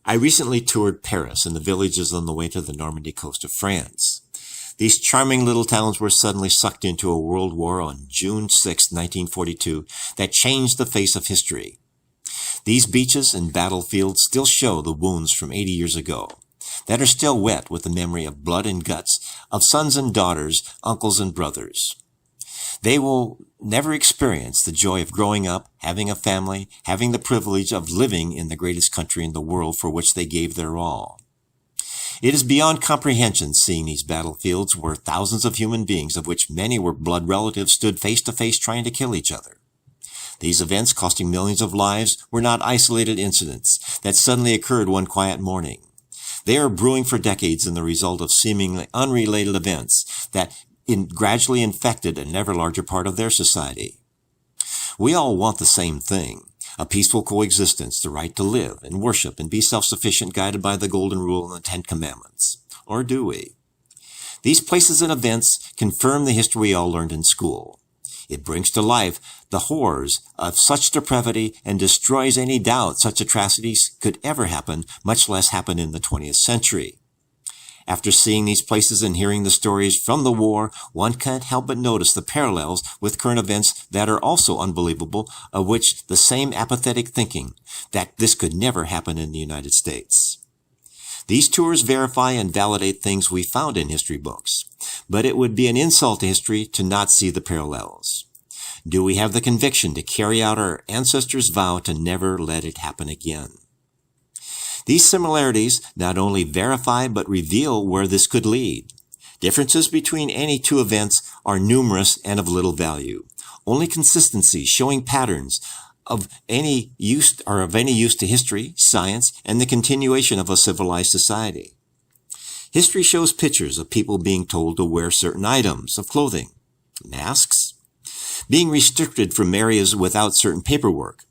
I recently toured Paris and the villages on the way to the Normandy coast of France. These charming little towns were suddenly sucked into a world war on June 6, 1942, that changed the face of history. These beaches and battlefields still show the wounds from 80 years ago, that are still wet with the memory of blood and guts, of sons and daughters, uncles and brothers. They will never experience the joy of growing up, having a family, having the privilege of living in the greatest country in the world for which they gave their all. It is beyond comprehension seeing these battlefields where thousands of human beings, of which many were blood relatives, stood face to face trying to kill each other. These events, costing millions of lives, were not isolated incidents that suddenly occurred one quiet morning. They are brewing for decades and the result of seemingly unrelated events that gradually infected an ever larger part of their society. We all want the same thing, a peaceful coexistence, the right to live and worship and be self-sufficient, guided by the Golden Rule and the Ten Commandments. Or do we? These places and events confirm the history we all learned in school. It brings to life the horrors of such depravity and destroys any doubt such atrocities could ever happen, much less happen in the 20th century. After seeing these places and hearing the stories from the war, one can't help but notice the parallels with current events that are also unbelievable, of which the same apathetic thinking that this could never happen in the United States. These tours verify and validate things we found in history books, but it would be an insult to history to not see the parallels. Do we have the conviction to carry out our ancestors' vow to never let it happen again? These similarities not only verify but reveal where this could lead. Differences between any two events are numerous and of little value. Only consistency, showing patterns of any use to history, science, and the continuation of a civilized society. History shows pictures of people being told to wear certain items of clothing, masks, being restricted from areas without certain paperwork,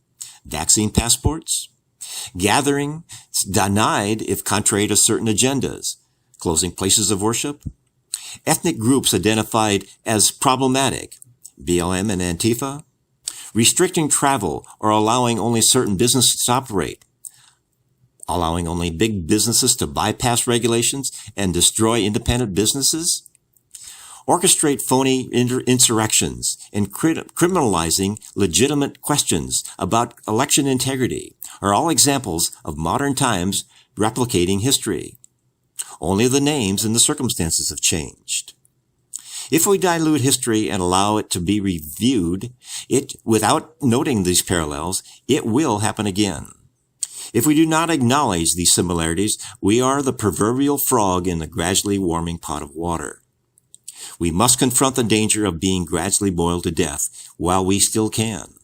vaccine passports, gathering denied if contrary to certain agendas, closing places of worship, ethnic groups identified as problematic, BLM and Antifa, restricting travel or allowing only certain businesses to operate, allowing only big businesses to bypass regulations and destroy independent businesses, orchestrate phony insurrections, and criminalizing legitimate questions about election integrity are all examples of modern times replicating history. Only the names and the circumstances have changed. If we dilute history and allow it to be reviewed, without noting these parallels, it will happen again. If we do not acknowledge these similarities, we are the proverbial frog in the gradually warming pot of water. We must confront the danger of being gradually boiled to death while we still can.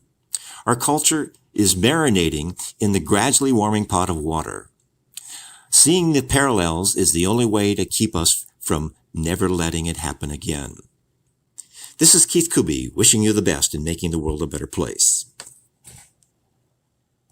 Our culture is marinating in the gradually warming pot of water. Seeing the parallels is the only way to keep us from never letting it happen again. This is Keith Kuby, wishing you the best in making the world a better place.